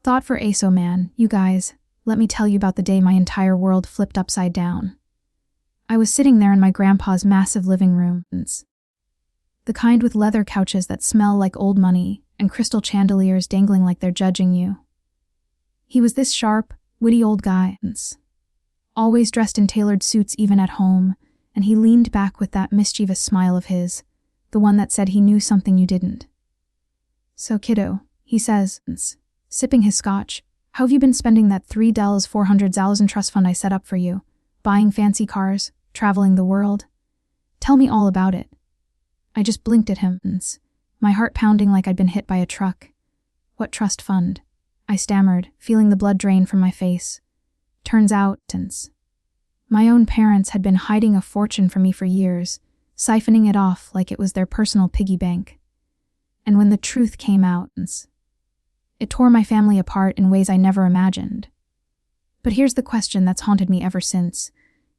Thought for ASO man, you guys, let me tell you about the day my entire world flipped upside down. I was sitting there in my grandpa's massive living room, the kind with leather couches that smell like old money and crystal chandeliers dangling like they're judging you. He was this sharp, witty old guy, always dressed in tailored suits even at home, and he leaned back with that mischievous smile of his, the one that said he knew something you didn't. "So kiddo," he says, sipping his scotch, "how have you been spending that $3,400,000 trust fund I set up for you? Buying fancy cars? Traveling the world? Tell me all about it." I just blinked at him, my heart pounding like I'd been hit by a truck. "What trust fund?" I stammered, feeling the blood drain from my face. Turns out, my own parents had been hiding a fortune from me for years, siphoning it off like it was their personal piggy bank. And when the truth came out, it tore my family apart in ways I never imagined. But here's the question that's haunted me ever since.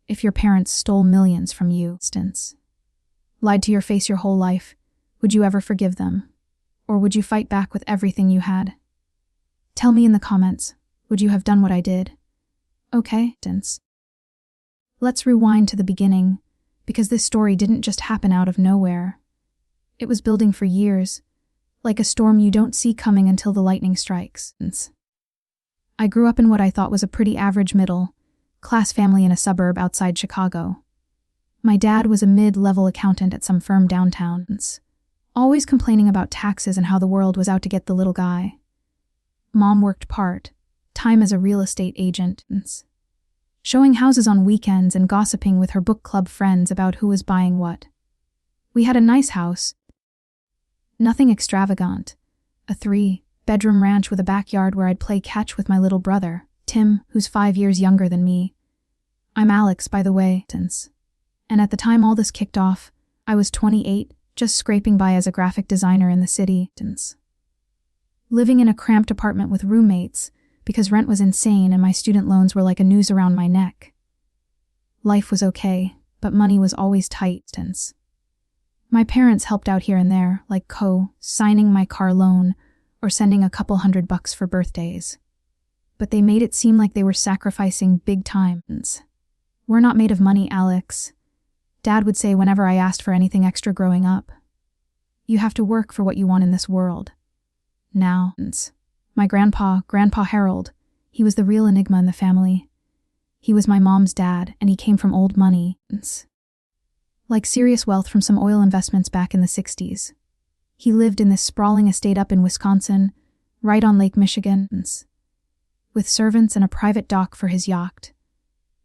If your parents stole millions from you, lied to your face your whole life, would you ever forgive them? Or would you fight back with everything you had? Tell me in the comments, would you have done what I did? Okay, let's rewind to the beginning, because this story didn't just happen out of nowhere. It was building for years, like a storm you don't see coming until the lightning strikes. I grew up in what I thought was a pretty average middle-class family in a suburb outside Chicago. My dad was a mid-level accountant at some firm downtown, always complaining about taxes and how the world was out to get the little guy. Mom worked part-time as a real estate agent, showing houses on weekends and gossiping with her book club friends about who was buying what. We had a nice house, nothing extravagant, a 3-bedroom ranch with a backyard where I'd play catch with my little brother, Tim, who's 5 years younger than me. I'm Alex, by the way, and at the time all this kicked off, I was 28, just scraping by as a graphic designer in the city, living in a cramped apartment with roommates because rent was insane and my student loans were like a noose around my neck. Life was okay, but money was always tight. My parents helped out here and there, like co-signing my car loan or sending a couple $100 for birthdays. But they made it seem like they were sacrificing big times. "We're not made of money, Alex," Dad would say whenever I asked for anything extra growing up. "You have to work for what you want in this world." Now, my Grandpa Harold, he was the real enigma in the family. He was my mom's dad, and he came from old money, like serious wealth from some oil investments back in the 60s. He lived in this sprawling estate up in Wisconsin, right on Lake Michigan, with servants and a private dock for his yacht.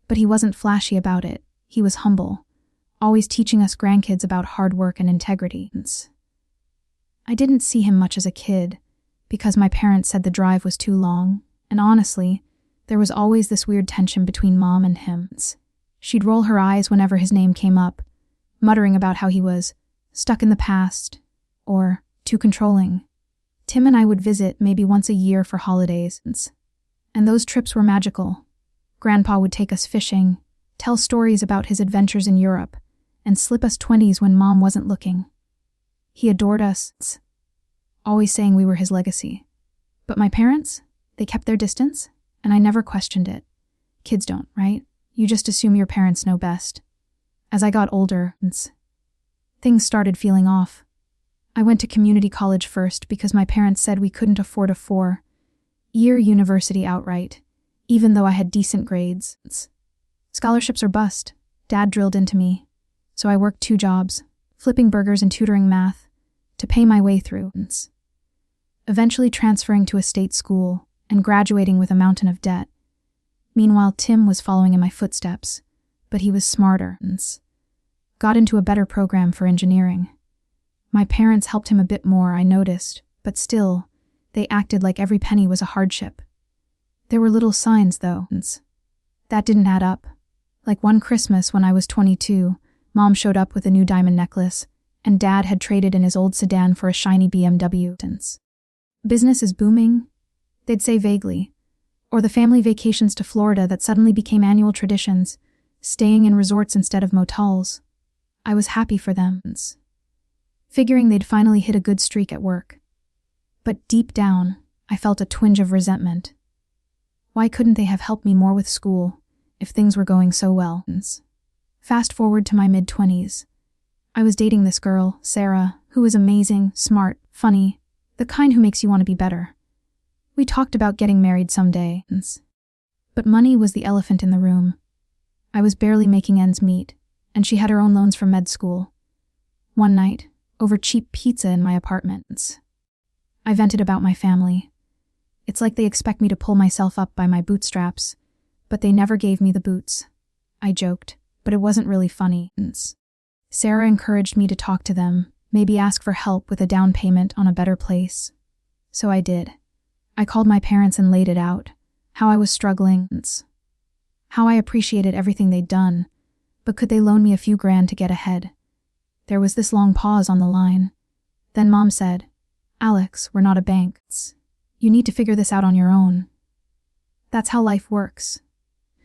But he wasn't flashy about it. He was humble, always teaching us grandkids about hard work and integrity. I didn't see him much as a kid, because my parents said the drive was too long, and honestly, there was always this weird tension between Mom and him. She'd roll her eyes whenever his name came up, muttering about how he was stuck in the past, or too controlling. Tim and I would visit maybe once a year for holidays, and those trips were magical. Grandpa would take us fishing, tell stories about his adventures in Europe, and slip us 20s when Mom wasn't looking. He adored us, always saying we were his legacy. But my parents, they kept their distance, and I never questioned it. Kids don't, right? You just assume your parents know best. As I got older, things started feeling off. I went to community college first because my parents said we couldn't afford a 4-year university outright, even though I had decent grades. Scholarships or bust, Dad drilled into me. So I worked 2 jobs, flipping burgers and tutoring math, to pay my way through. Eventually transferring to a state school and graduating with a mountain of debt. Meanwhile, Tim was following in my footsteps, but he was smarter. Got into a better program for engineering. My parents helped him a bit more, I noticed, but still, they acted like every penny was a hardship. There were little signs, though. That didn't add up. Like one Christmas when I was 22, Mom showed up with a new diamond necklace, and Dad had traded in his old sedan for a shiny BMW. Business is booming, they'd say vaguely, or the family vacations to Florida that suddenly became annual traditions, staying in resorts instead of motels. I was happy for them, figuring they'd finally hit a good streak at work. But deep down, I felt a twinge of resentment. Why couldn't they have helped me more with school if things were going so well? Fast forward to my mid-20s. I was dating this girl, Sarah, who was amazing, smart, funny, the kind who makes you want to be better. We talked about getting married someday, but money was the elephant in the room. I was barely making ends meet, and she had her own loans for med school. One night, over cheap pizza in my apartment, I vented about my family. It's like they expect me to pull myself up by my bootstraps, but they never gave me the boots. I joked, but it wasn't really funny. Sarah encouraged me to talk to them, maybe ask for help with a down payment on a better place. So I did. I called my parents and laid it out, how I was struggling, how I appreciated everything they'd done, but could they loan me a few grand to get ahead? There was this long pause on the line. Then Mom said, "Alex, we're not a bank. You need to figure this out on your own. That's how life works."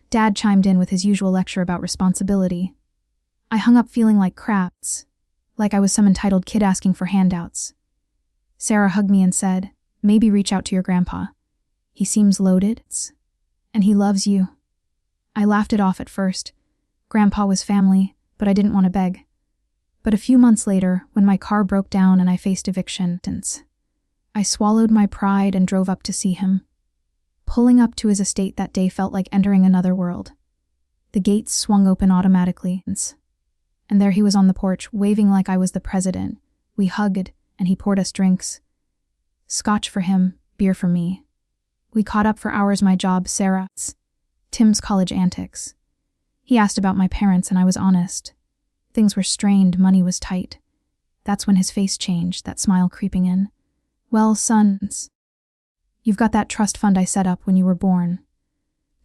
Dad chimed in with his usual lecture about responsibility. I hung up feeling like crap, like I was some entitled kid asking for handouts. Sarah hugged me and said, "Maybe reach out to your grandpa. He seems loaded, and he loves you." I laughed it off at first. Grandpa was family, but I didn't want to beg. But a few months later, when my car broke down and I faced eviction, I swallowed my pride and drove up to see him. Pulling up to his estate that day felt like entering another world. The gates swung open automatically, and there he was on the porch, waving like I was the president. We hugged, and he poured us drinks. Scotch for him, beer for me. We caught up for hours, my job, Sarah's, Tim's college antics. He asked about my parents, and I was honest. Things were strained, money was tight. That's when his face changed, that smile creeping in. "Well, sons, you've got that trust fund I set up when you were born.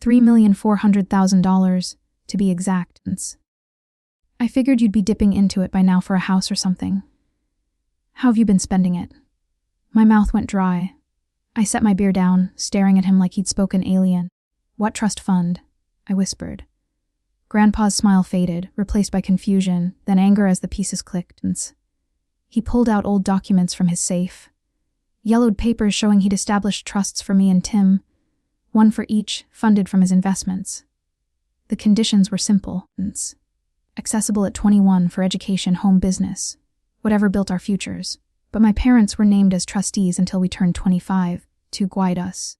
$3,400,000, to be exact. I figured you'd be dipping into it by now for a house or something. How have you been spending it?" My mouth went dry. I set my beer down, staring at him like he'd spoken alien. "What trust fund?" I whispered. Grandpa's smile faded, replaced by confusion, then anger as the pieces clicked. He pulled out old documents from his safe. Yellowed papers showing he'd established trusts for me and Tim, one for each, funded from his investments. The conditions were simple. Accessible at 21 for education, home, business, whatever built our futures. But my parents were named as trustees until we turned 25, to guide us.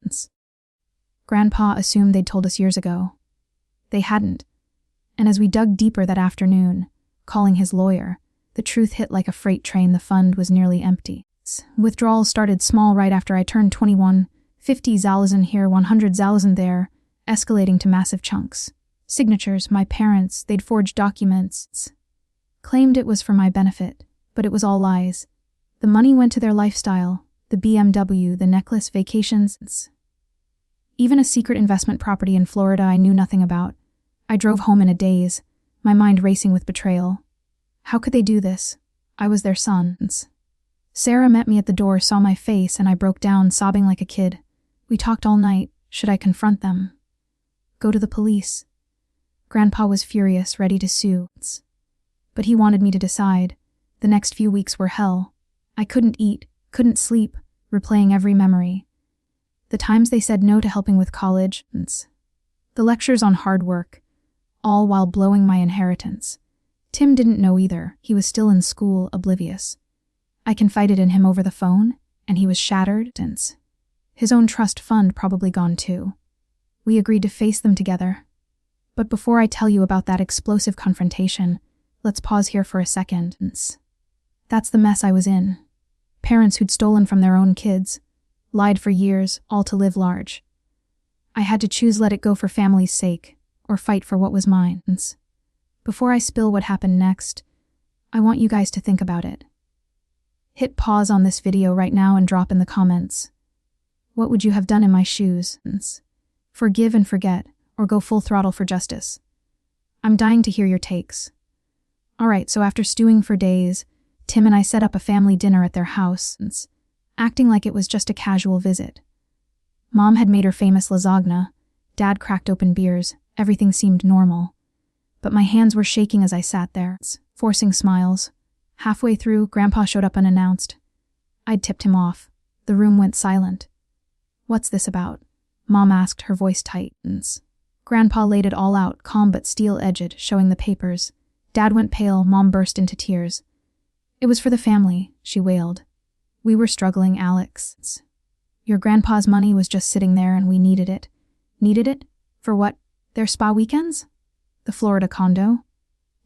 Grandpa assumed they'd told us years ago. They hadn't. And as we dug deeper that afternoon, calling his lawyer, the truth hit like a freight train. The fund was nearly empty. Withdrawals started small right after I turned 21, 50,000 here, 100,000 there, escalating to massive chunks. Signatures, my parents, they'd forged documents. Claimed it was for my benefit, but it was all lies. The money went to their lifestyle, the BMW, the necklace, vacations. Even a secret investment property in Florida I knew nothing about. I drove home in a daze, my mind racing with betrayal. How could they do this? I was their son. Sarah met me at the door, saw my face, and I broke down, sobbing like a kid. We talked all night. Should I confront them? Go to the police? Grandpa was furious, ready to sue. But he wanted me to decide. The next few weeks were hell. I couldn't eat, couldn't sleep, replaying every memory. The times they said no to helping with college, the lectures on hard work, all while blowing my inheritance. Tim didn't know either. He was still in school, oblivious. I confided in him over the phone, and he was shattered. His own trust fund probably gone too. We agreed to face them together. But before I tell you about that explosive confrontation, let's pause here for a second. That's the mess I was in. Parents who'd stolen from their own kids, lied for years, all to live large. I had to choose let it go for family's sake, or fight for what was mine. Before I spill what happened next, I want you guys to think about it. Hit pause on this video right now and drop in the comments. What would you have done in my shoes? Forgive and forget, or go full throttle for justice? I'm dying to hear your takes. Alright, so after stewing for days, Tim and I set up a family dinner at their house, acting like it was just a casual visit. Mom had made her famous lasagna, Dad cracked open beers, everything seemed normal. But my hands were shaking as I sat there, forcing smiles. Halfway through, Grandpa showed up unannounced. I'd tipped him off. The room went silent. "What's this about?" Mom asked, her voice tight. Grandpa laid it all out, calm but steel-edged, showing the papers. Dad went pale, Mom burst into tears. "It was for the family," she wailed. "We were struggling, Alex. Your grandpa's money was just sitting there and we needed it." "Needed it? For what? Their spa weekends? The Florida condo?"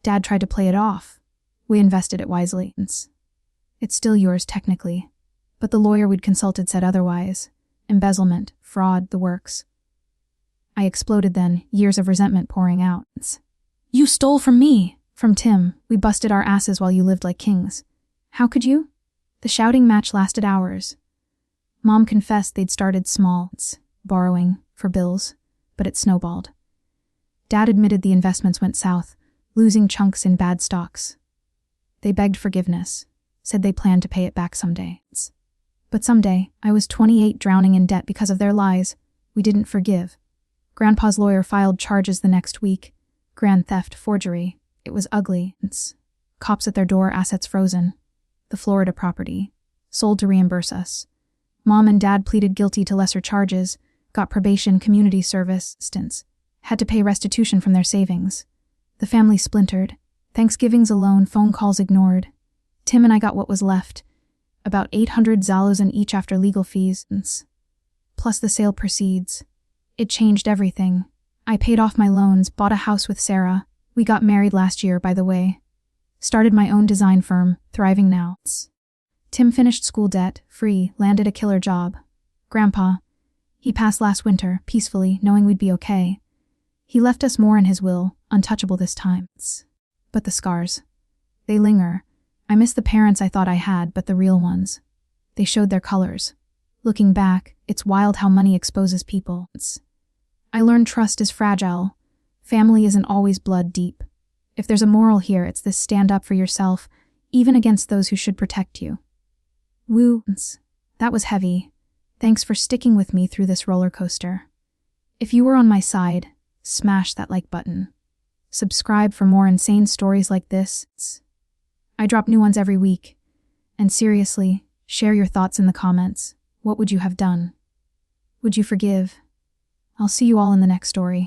Dad tried to play it off. "We invested it wisely. It's still yours technically, but the lawyer we'd consulted said otherwise. Embezzlement, fraud, the works." I exploded then, years of resentment pouring out. "You stole from me!" "From Tim. We busted our asses while you lived like kings." "How could you?" The shouting match lasted hours. Mom confessed they'd started small, borrowing, for bills, but it snowballed. Dad admitted the investments went south, losing chunks in bad stocks. They begged forgiveness, said they planned to pay it back someday. But someday, I was 28 drowning in debt because of their lies. We didn't forgive. Grandpa's lawyer filed charges the next week. Grand theft, forgery. It was ugly. Cops at their door, assets frozen. The Florida property. Sold to reimburse us. Mom and Dad pleaded guilty to lesser charges, got probation, community service, stints. Had to pay restitution from their savings. The family splintered. Thanksgivings alone, phone calls ignored. Tim and I got what was left. About $800 in each after legal fees. Plus the sale proceeds. It changed everything. I paid off my loans, bought a house with Sarah. We got married last year, by the way. Started my own design firm, thriving now. Tim finished school debt, free, landed a killer job. Grandpa, he passed last winter, peacefully, knowing we'd be okay. He left us more in his will, untouchable this time. But the scars. They linger. I miss the parents I thought I had, but the real ones. They showed their colors. Looking back, it's wild how money exposes people. I learned trust is fragile. Family isn't always blood deep. If there's a moral here, it's this: stand up for yourself, even against those who should protect you. Woo. That was heavy. Thanks for sticking with me through this roller coaster. If you were on my side, smash that like button. Subscribe for more insane stories like this. I drop new ones every week. And seriously, share your thoughts in the comments. What would you have done? Would you forgive? I'll see you all in the next story.